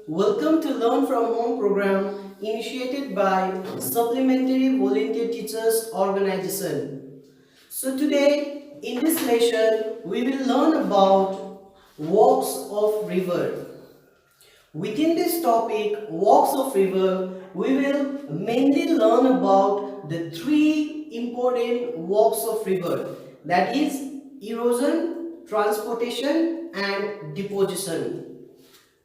Welcome to Learn from Home program initiated by Supplementary Volunteer Teachers Organization. So today in this lesson we will learn about walks of river. Within this topic, walks of river, we will mainly learn about the three important walks of river, that is erosion, transportation and deposition.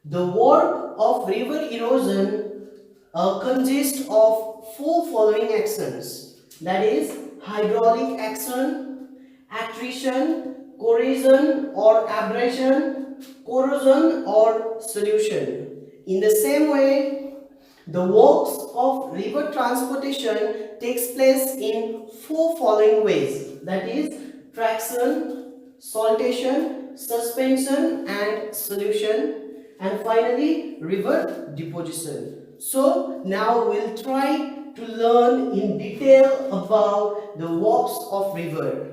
The work of river erosion consists of four following actions, that is hydraulic action, attrition, corrosion or abrasion, corrosion or solution. In the same way, the works of river transportation takes place in four following ways, that is traction, saltation, suspension and solution, and finally river deposition. So now we'll try to learn in detail about the works of river.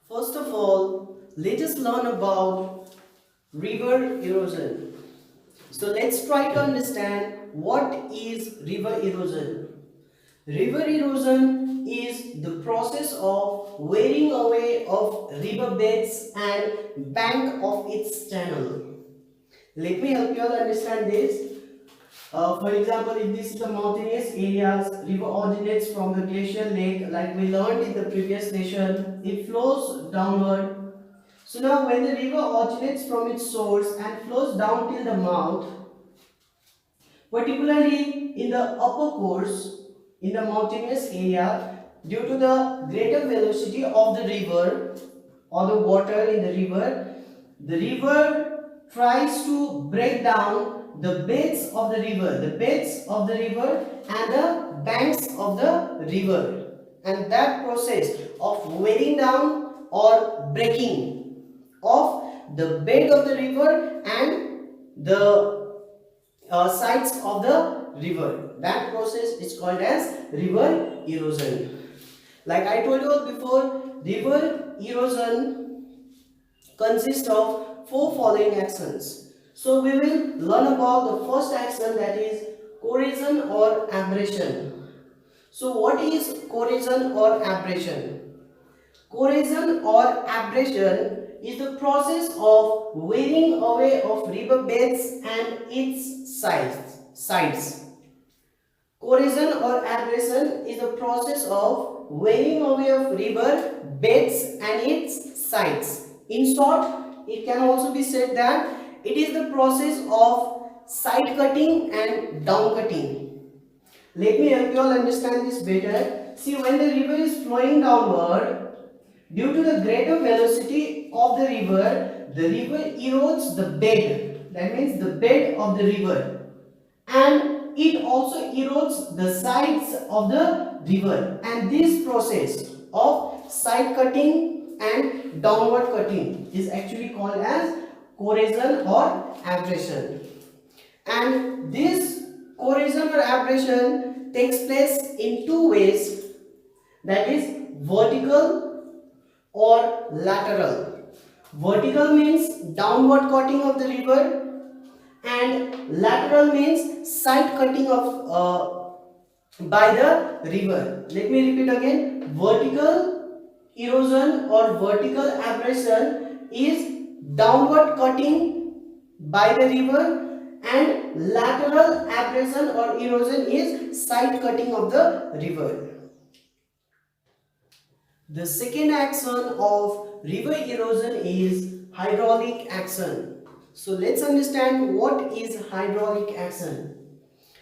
First of all, let us learn about river erosion. So let's try to understand what is river erosion. River erosion is the process of wearing away of river beds and bank of its channel. Let me help you all understand this. For example, if this is the mountainous areas, river originates from the glacial lake, like we learned in the previous lesson. It flows downward. So now when the river originates from its source and flows down till the mouth, particularly in the upper course, in the mountainous area, due to the greater velocity of the river or the water in the river tries to break down the beds of the river and the banks of the river, and that process of wearing down or breaking of the bed of the river and the sides of the river, that process is called as river erosion. Like I told you before, river erosion consists of four following actions. So we will learn about the first action, that is corrosion or abrasion. So what is corrosion or abrasion? Corrosion or abrasion is the process of wearing away of river beds and its sides. Corrosion or abrasion is the process of wearing away of river beds and its sides. In short, it can also be said that it is the process of side cutting and down cutting. Let me help you all understand this better. See, when the river is flowing downward, due to the greater velocity of the river erodes the bed, that means the bed of the river, and it also erodes the sides of the river, and this process of side cutting and downward cutting is actually called as corrosion or abrasion. And this corrosion or abrasion takes place in two ways, that is vertical or lateral. Vertical means downward cutting of the river, and lateral means side cutting of by the river. Let me repeat again. Vertical erosion or vertical abrasion is downward cutting by the river, and lateral abrasion or erosion is side cutting of the river. The second action of river erosion is hydraulic action. So let's understand what is hydraulic action.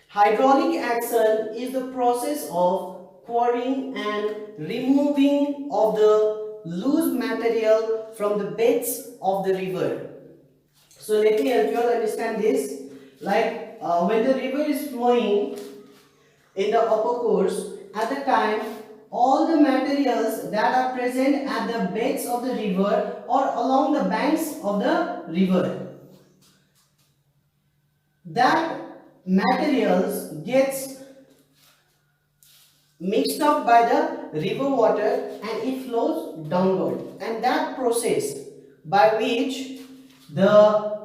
Hydraulic action is the process of quarrying and removing of the loose material from the beds of the river. So let me help you all understand this. Like when the river is flowing in the upper course, at the time all the materials that are present at the beds of the river or along the banks of the river, that materials gets mixed up by the river water and it flows downward, and that process by which the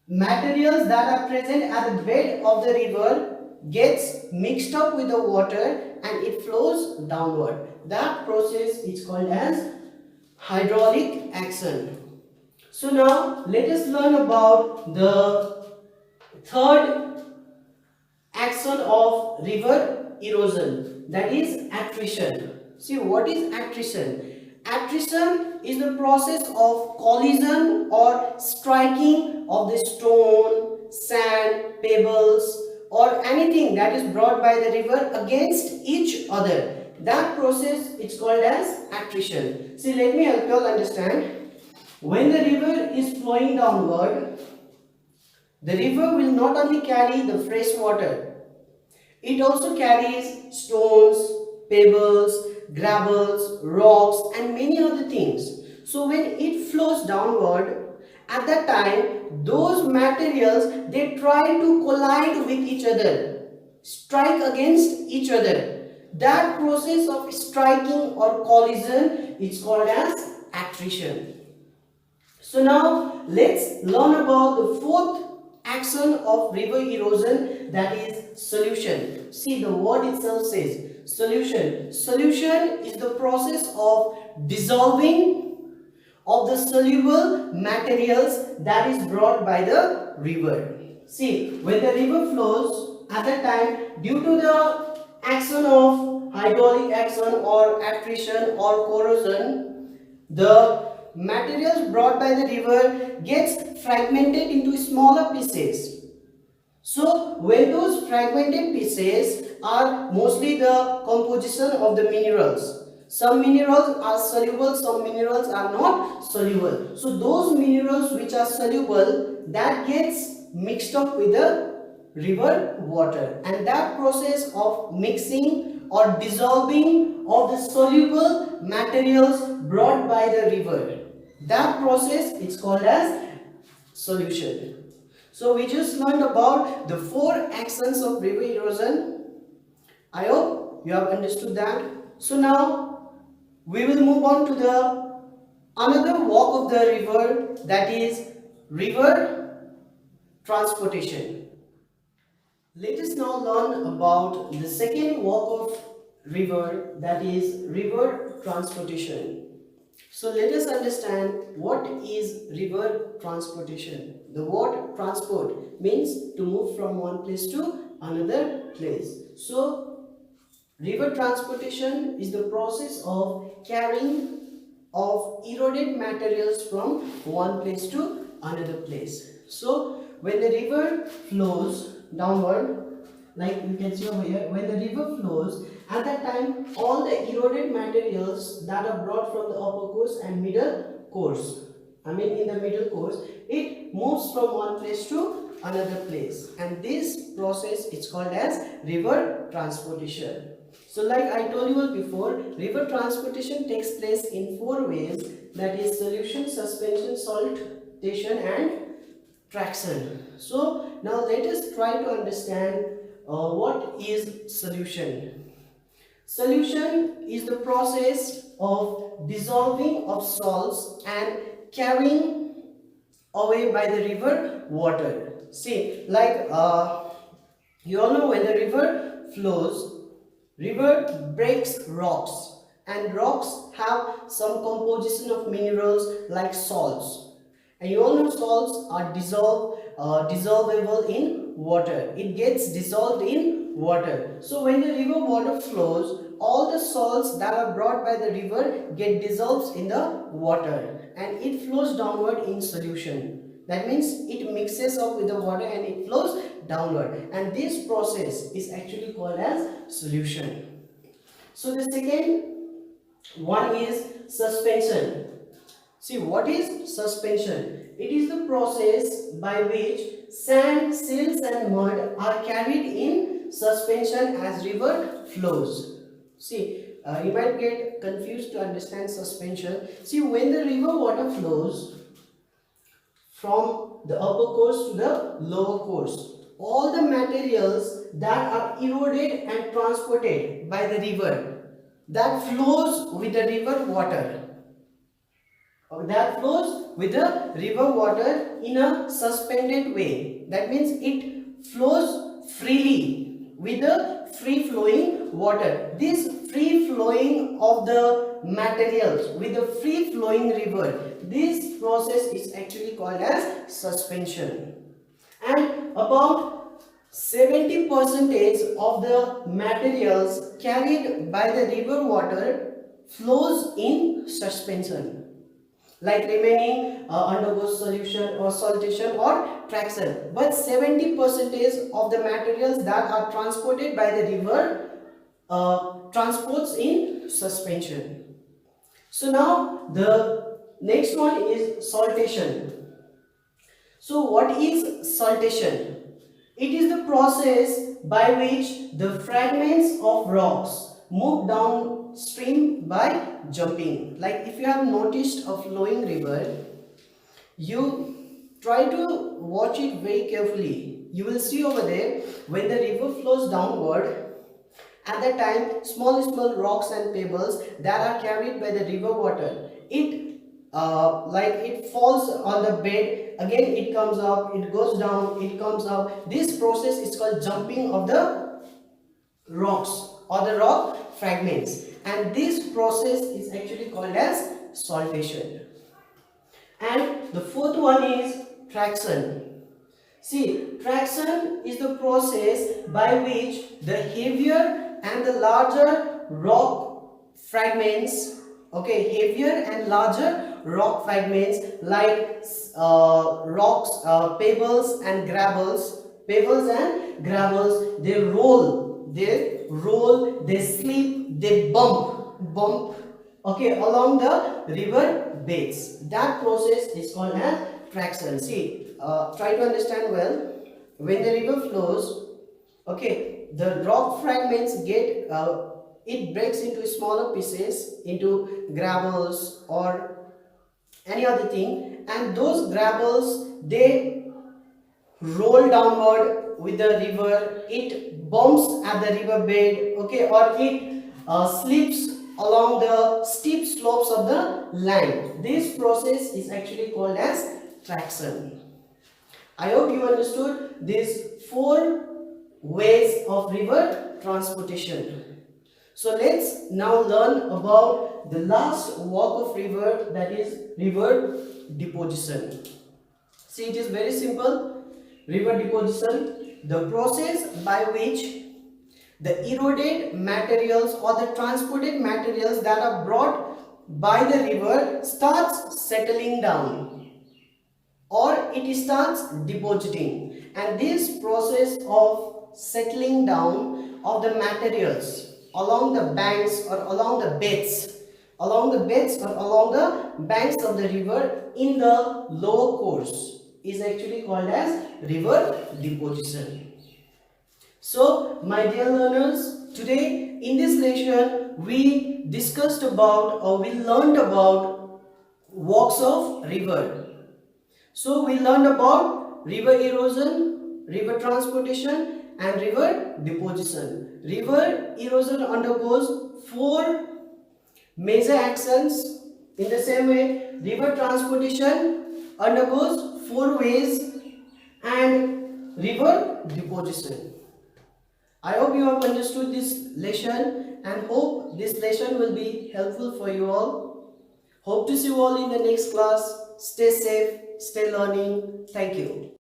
materials that are present at the bed of the river gets mixed up with the water and it flows downward. That process is called as hydraulic action. So now let us learn about the third action of river erosion, that is attrition. See, what is attrition? Attrition is the process of collision or striking of the stone, sand, pebbles or anything that is brought by the river against each other. That process is called as attrition. See, let me help you all understand. When the river is flowing downward, the river will not only carry the fresh water, it also carries stones, pebbles, gravels, rocks and many other things. So when it flows downward, at that time, those materials, they try to collide with each other, strike against each other. That process of striking or collision is called as attrition. So now let's learn about the fourth action of river erosion, that is solution. See, the word itself says solution. Solution is the process of dissolving of the soluble materials that is brought by the river. See, when the river flows, at that time, due to the action of hydraulic action or attrition or corrosion, the materials brought by the river gets fragmented into smaller pieces. So when those fragmented pieces are mostly the composition of the minerals. Some minerals are soluble, some minerals are not soluble. So those minerals which are soluble, that gets mixed up with the river water, and that process of mixing or dissolving of the soluble materials brought by the river, that process is called as solution. So we just learned about the four actions of river erosion. I hope you have understood that. So now we will move on to the another walk of the river, that is river transportation. Let us now learn about the second walk of river, that is river transportation. So let us understand what is river transportation. The word transport means to move from one place to another place. So river transportation is the process of carrying of eroded materials from one place to another place. So when the river flows downward, like you can see over here, when the river flows, at that time all the eroded materials that are brought from the upper course and middle course, in the middle course, it moves from one place to another place, and this process is called as river transportation. So like I told you before, river transportation takes place in four ways, that is solution, suspension, saltation and traction. So now let us try to understand what is solution. Solution is the process of dissolving of salts and carrying away by the river water. See, like you all know, when the river flows, river breaks rocks, and rocks have some composition of minerals like salts. And you all know salts are dissolvable in water. It gets dissolved in water. So when the river water flows, all the salts that are brought by the river get dissolved in the water, and it flows downward in solution. That means it mixes up with the water and it flows downward, and this process is actually called as solution. So the second one is suspension. See, what is suspension? It is the process by which sand, silts and mud are carried in suspension as river flows. See, you might get confused to understand suspension. See, when the river water flows from the upper course to the lower course, all the materials that are eroded and transported by the river, that flows with the river water, that flows with the river water in a suspended way. That means it flows freely with the free flowing water. This free flowing of the materials with the free flowing river, this process is actually called as suspension. And about 70% of the materials carried by the river water flows in suspension, like remaining undergoes solution or saltation or traction, but 70% of the materials that are transported by the river transports in suspension. So now the next one is saltation. So what is saltation? It is the process by which the fragments of rocks move downstream by jumping. Like if you have noticed a flowing river, you try to watch it very carefully. You will see over there when the river flows downward, at that time small rocks and pebbles that are carried by the river water, it falls on the bed, again it comes up, it goes down, it comes up. This process is called jumping of the rocks or the rock fragments, and this process is actually called as saltation. And the fourth one is traction. See, traction is the process by which the heavier and the larger rock fragments, heavier and larger rock fragments like rocks, pebbles and gravels, they roll, they slip, they bump, along the river beds. That process is called as traction. See, try to understand well. When the river flows, the rock fragments get it breaks into smaller pieces, into gravels or any other thing, and those gravels, they roll downward with the river. It bumps at the river bed, or it slips along the steep slopes of the land. This process is actually called as traction. I hope you understood these 4 ways of river transportation. So let's now learn about the last walk of river, that is river deposition. See, it is very simple. River deposition, the process by which the eroded materials or the transported materials that are brought by the river starts settling down, or it starts depositing. And this process of settling down of the materials along the banks or along the beds or along the banks of the river in the lower course is actually called as river deposition. So, my dear learners, today in this lesson we discussed about, or we learned about, walks of river. So we learned about river erosion, river transportation and river deposition. River erosion undergoes 4 major actions. In the same way, river transportation undergoes 4 ways, and river deposition. I hope you have understood this lesson and hope this lesson will be helpful for you all. Hope to see you all in the next class. Stay safe, stay learning. Thank you.